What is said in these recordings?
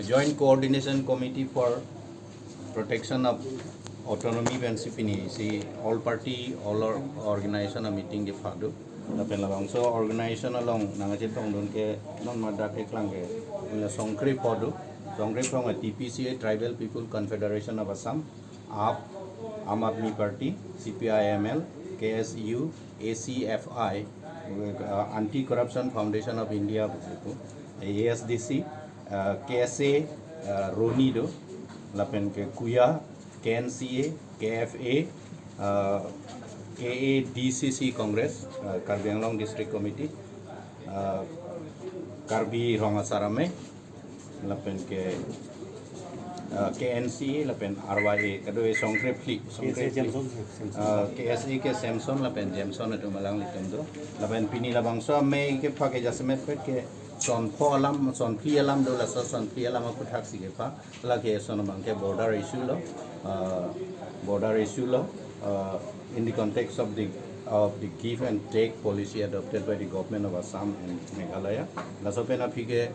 Joint Coordination Committee for Protection of Autonomy and CPNI. See, all party, all organization a meeting ke fadu. Lapen labang so organization along nangajit tong dun ke non madak eklang ke la songkri podu songkri from a TPCA Tribal People Confederation of Assam, AAP, Aam Aadmi Party, CPIML, KSU, ACFI, Anti-Corruption Foundation of India, ASDC, KSA, Ronido, lapen ke Kuya, KNCA, KFA, KADCC Congress, Karbi Anglong District Committee, Karbi Rongasarame, lapen ke KNCA, lapen RYA, kado e songkrep fli, KSA ke Samson, lapen Jameson itu malang litem do, lapen pini labang so me ke pakai jasmet ke son pho alam son phi alam do la son phi alam aku thak si ke pa la ke son bang ke border issue lo in the context of the give and take policy adopted by the government of Assam and Meghalaya. Lasopena pike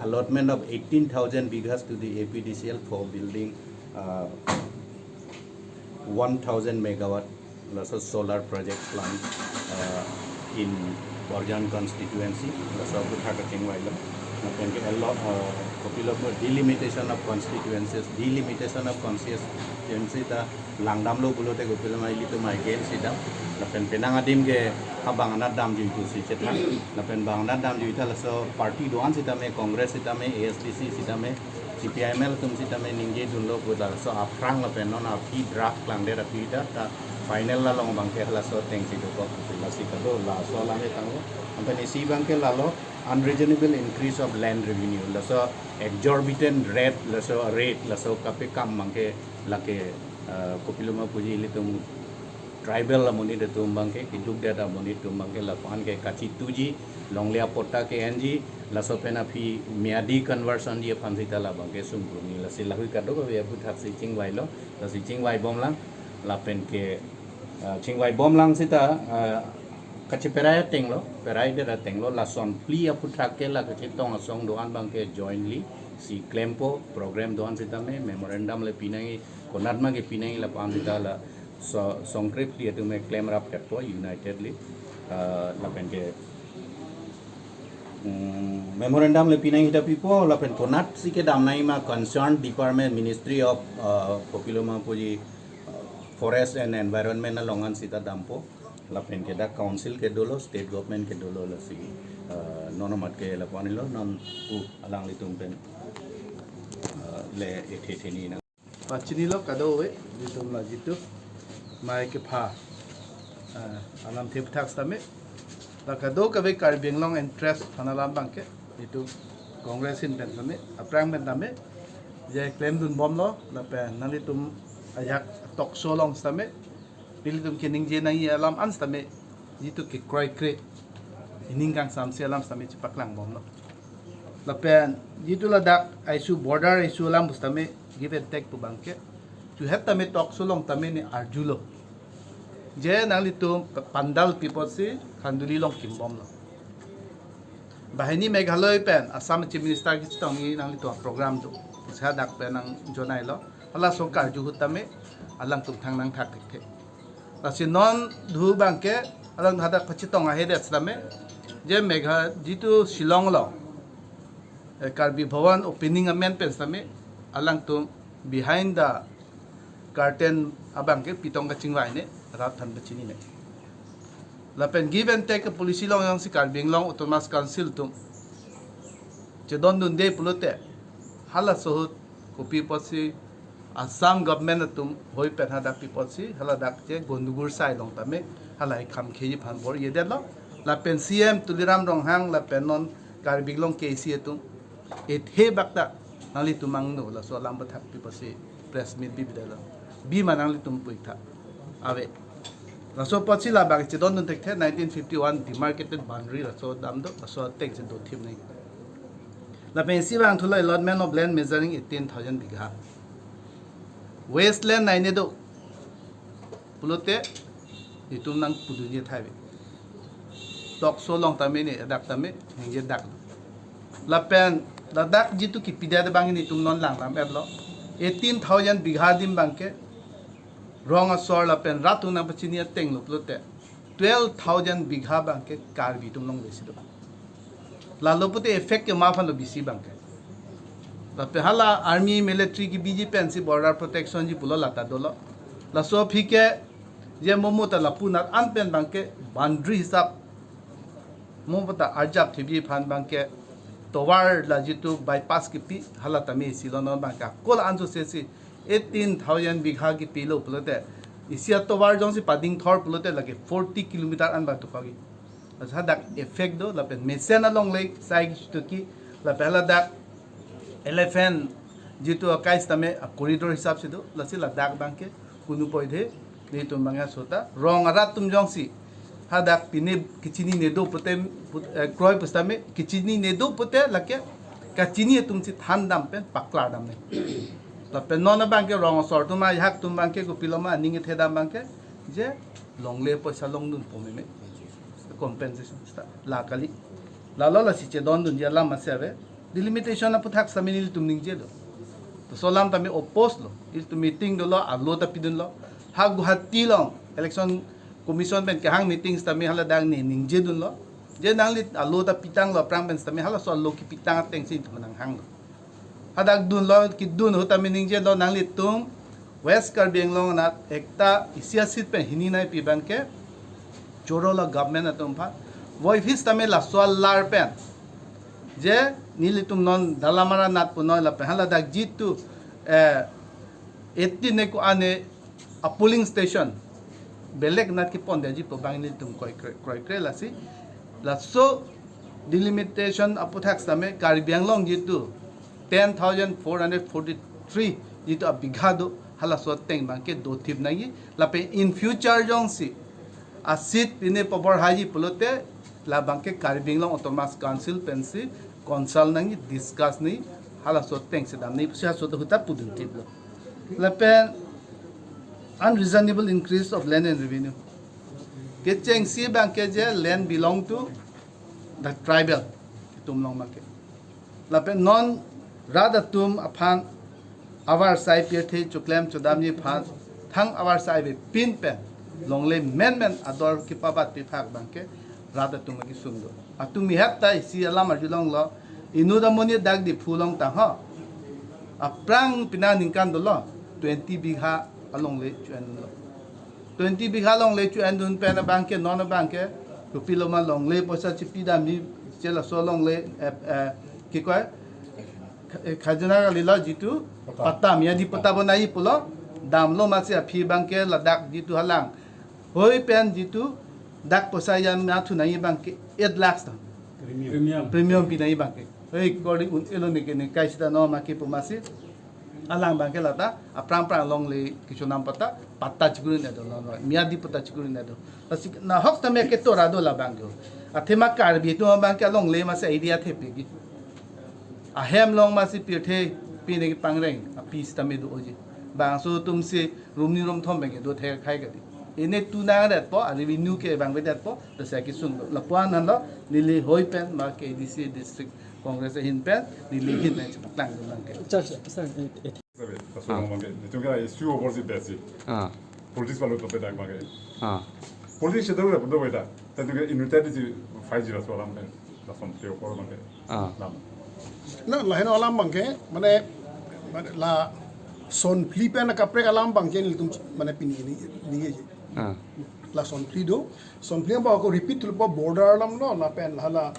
allotment of 18,000 bighas to the APDCL for building 1,000 megawatt solar project plant in Borjan constituency. Lasopu thaka tingwailo. Napen ke allot kopilo delimitation of constituencies, delimitation of constituency ta langdam lo bulote kopilo mai lito mai gain sidam. Napen penanga dim ke abang anat dam ju itu si cetla. Napen bang anat dam ju itu laso party doan sidame Congress sidame ASDC sidame CPIML tum sidame ningge dunlo budal so aprang lapen non api draft langde api da ta final la long bangke laso teng sido ko lasi kado la so la me tango ampani si bangke lalo unreasonable increase of land revenue laso exorbitant rate laso kape kam bangke lake kopiluma puji litum tribal amoni de tumbangke kiduk data amoni tumbangke lapan ke kachi tuji longlia pota ke NG laso pena phi miadi conversion dia phansita la bangke sumpruni lasi lahui kado ko ya puthak si chingwai lo lasi chingwai bomlang lapen ke chingwai bomlang sita kachi peraya tenglo perai de tenglo la son plia puthak ke la kachi tong asong doan bangke jointly si klempo program doan sita me memorandum le pinai konatma ke pinai la phansita la so songkrip dia tu me claim rap katwa unitedly lapen ke memorandum le pinai hita pipo lapen konat si ke damnai ma concerned department ministry of popiloma puji forest and environment alongan sita dampo lapen ke da council ke dolo state government ke dolo la si nonomat ke la panilo non alang litung pen le ethetheni na pachini lo kado we litum la jitu mai ke pha alam thip tax tame la kado ka ve Karbi Anglong interest phanalam bangke itu congress in pensame aprang ben tame je claim dun bom lo la pe nalitum ayak tok so long stame pilitum kening je nang alam an stame jitu ke krai kre ining kang sam se alam stame chipaklang bom lo la pen jitu la dak aisu border aisu alam stame give and take to bangke tu het tame tok so long tame ni arjulo je nalitum pandal people si khanduli long kim bom lo bahini Meghalaya pen Assam chief minister ki tongi nalitum program do sa dak pen nang jonai lo ala sokar ju hutame alang tum thang nang thak thek lasi non dhu bangke alang hada khachitong a hedet slame je megha jitu Shillong lo Karbi Bhawan opening amen pen slame alang tum behind the curtain abangke pitong ka chingwai ne rat than bachini ne lapen give and take policy long yang si Karbi Anglong autonomous council tum je don dun de pulote hala sohut kopi posi Assam government tum hoi pen hada people si hala dak je gondugur sai long tame hala kham kheji phan bor yede lo la pen CM tuliram rong hang la pen non Karbi Anglong KC tum et he bakta nali tumang no la so lam bathak people si press meet bi bidala bi manang li tum puitha ave la so pachi la bag che don tek the 1951 demarcated boundary la so dam do la so tek je do thim nei la pen si bang thulai allotment of land measuring 18,000 bigha wasteland naine do pulote itum nang puduje thaibe tok so long tame ni dak tame hingje dak la pen Ladak jitu ki pidya de bangin itum non lang lam eblo 18,000 bigha dim bangke rong asor la pen ratu na pachinia teng lo plote 12,000 bigha bangke Karbi tum long besi do la lopute effect ke ma phalo bisi bangke la pe hala army military ki BG pensi border protection ji pulo lata dolo la so phike je momo ta la punat an pen bangke boundary hisab momo ta arjap thibi phan bangke towar la jitu bypass ki pi hala tami silono bangka kol anjo sesi 18,000 bigha ki pilo pulote isia towar jong si pading thor pulote lage 40 kilometer an ba to kagi asa dak effect do la pen mesen along lake sai to ki la pela dak elephant jitu akais tame corridor hisab se do la si la dak bangke kunu poide ni tum banga sota rong ara tum jong si hadak pine kichini nedo putem kroi pustame kichini nedo pute lake kachini tumsi than dam pen pakla dam ne la pen nona bangke rong sor tuma yak tum bangke ko piloma ninge the dam bangke je longle paisa long dun pome me compensation sta la kali la la si che don dun je la masave delimitation na puthak saminil tum ning je do to solam tami oppose lo il to meeting do lo alo ta pidun lo ha guhati long election commission pen kahang meetings tami hala dang ni ningje dun lo je nang lit alo ta pitang lo prang pen tami hala so lo ki pitang teng sin manang hang lo hadak dun lo ki dun ho tami ningje lo nang lit tung west Karbi Anglong na ekta isia sit pen hini nai pi ban ke choro la government atum pha voi fis tami la so lar pen je nilitum non dalamara nat puno la pen hala dak jitu etti ne ko ane a polling station belek nat ki ponde ji po bangni tum koi kre la si la so delimitation aputhak same Karbi Anglong jitu 10,443 jitu a bigha do hala so teng bangke do thip nagi la pe in future jong si a sit pine power haji pulote la bangke Karbi Anglong autonomous council pensi consult nangi discuss ni hala so teng se dam ni sia so huta pudun tip lo la pen unreasonable increase of land and revenue. Ketcheng si banke je land belong to the tribal tumlong market. Lape non rather tum upon our side pirte chuklem chodamji phan thang our side pin pen longle men ador ki pabat pi phak banke rather tum ki sundo. Atumi hatta si alam arjulong lo inu da moni dag di phulong ta ha. Aprang pinaningkan do lo 20 bigha along le chu andun 20 bigha long le chu andun pe na banke non na banke to piloma long le posa chipi da mi chela so long le ki ko khajana ga lila jitu patta mi adi patta banai pulo dam lo ma se phi banke ladak jitu halang hoi pen jitu dak posa ya na thu nai banke 8 lakhs ta premium pi nai banke hoi kodi un elo ne ke ne kaisda no ma ki pumasi alang bangke lata aprang long le kisu nam pata chikuri ne do no miadi pata chikuri ne do na hok tame ke tora do la bangyo athema Karbi to bangke long le ma se idea the pigi a hem long ma si pirthe pi ne pangreng a piece tame do oji bang so tum se room ni room thom bangke do the khai ga di ene tu na dat po a revenue ke bang we dat po the se ki sun la puan nan lo lili hoi pen ma ke DC district Congress hin pen lili hin ne chaplang do bangke Nitunga isu oborsi besi. Politics balu tope dak bage. Politics sedo le bodo beta. Tatunga inutate si 5 so alam la som teo ko bage. Na la heno alam bangke mane la son flipe na kapre alam bangke ni tum mane pini ni la son flido son flido ba ko repeat lo border alam no la pen hala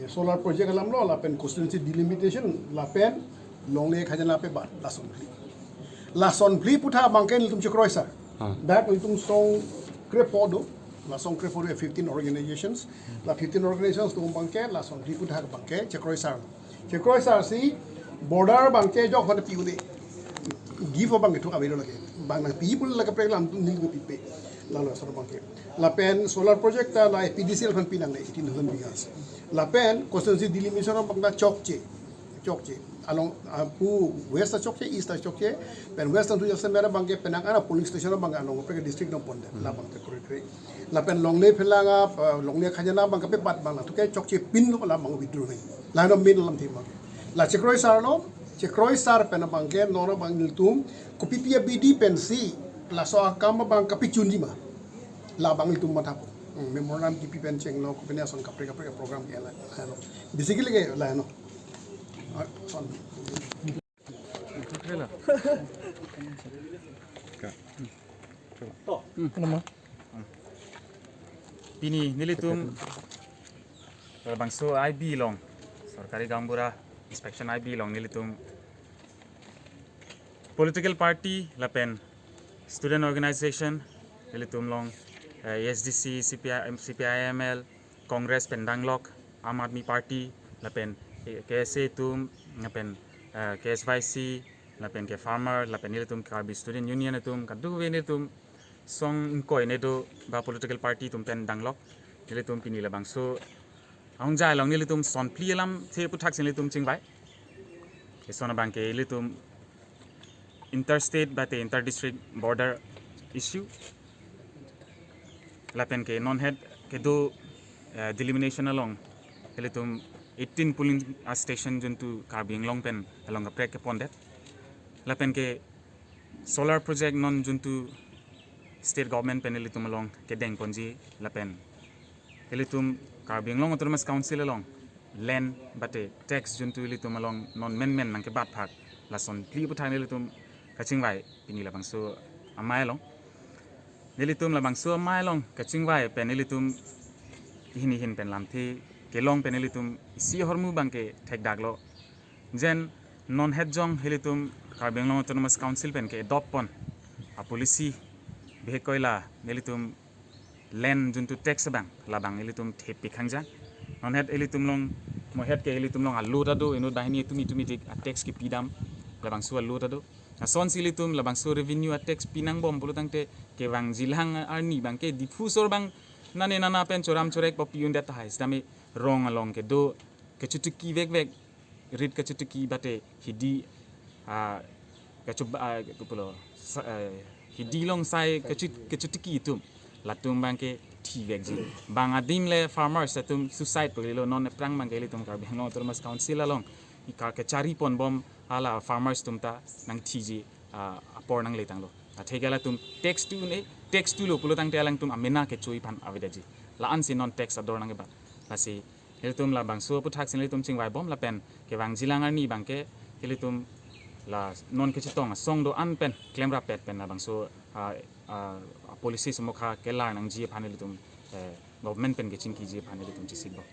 solar project alam no la pen constituency delimitation la pen longle khajana pe bat la son pli putha bangken tum chikroi sar that tum song crepodo la song crepodo 15 organizations la 15 organizations tum bangke la son pli putha bangke chikroi sar si border bangke jok hone piude give bangke tu avelo lage bang people lage pre lam tum nil pipe la la sor bangke la pen solar project la PDCL fan pinang le 18,000 bigas la pen constituency delimitation bangna chokche along pu west chokche east chokche pen western tu jase mera bangke penang ana polling station bang along pe district no ponde la bang kre la pen longle phelanga longle khajana bang pe pat bang tu ke chokche pin lo la bang withdraw nei la no min lam thi bang la chekroi sar lo chekroi sar pen bang ke nona bang niltum kopipia bidi pensi la so akam bang kapichun di ma la bang niltum mata po memorandum kipi pen cheng lo ko penia son kapre program ke la no basically ke la no son Pini nilitum bangso IB long sarkari gaonbura inspection IB long nilitum political party lapen student organization nilitum long SDC CPIML Congress pendanglok Aam Aadmi Party lapen KSA tum lapen KSYC lapen ke farmer lapen nilitum Karbi student union tum kadu nilitum song inkoi nedo ba political party tum pen danglok nilitum pini la bangso ang jai long nilitum son pli lam the puthak sin nilitum chingbai ke sona bangke nilitum interstate ba te inter district border issue lapen ke non head ke do delimitation along nilitum 18 polling station juntu Karbi Anglong pen along a prek ke pondet lapen ke solar project non juntu state government pen nilitum along ke deng ponji lapen nilitum Karbi Anglong autonomous council along land bate tax juntu nilitum along non men nang ke bat phak la son pli puthai nilitum kachingwai pini la bangso amai long nilitum la bangso amai long kachingwai pen nilitum hin pen lamthi kelong pen nilitum si hormu bangke thek daglo jen non head jong nilitum Karbi Anglong autonomous council pen ke adopt pon a policy behekoila nilitum land juntu tax bang labang nilitum thepi khangja non head nilitum long mo head ke nilitum long alu tado eno bahini tumi tik a tax ki pidam labang su alu tado a son silitum labang su revenue a tax pinang bom bulutang te ke wang jilhang arni bang ke diffusor bang nana pen choram chorek popiun dat hais dami wrong along ke do ke chutuki vek rid ke chutuki bate hidi ke chuba pulo hidi long sai ke chutuki tum latung bangke thi vek ji bang adim le farmers atum suicide pagilo non prang bangke litum Karbi Anglong autonomous council along ikar ke chari pon bom ala farmers tumta nang thi ji apor nang letang lo athegala tum tax tu lo pulo tang telang tum amena ke chui pan avidaji la an si non tax ador nang ba lasi litum la bangso puthak sin litum chingwai bom la pen ke wang jilangar ni bangke litum la non ke chitong song do an pen claim ra pet pen na bangso policy sumokha kelar nang ji phanelitum government pen ke chingki ji phanelitum chisik bo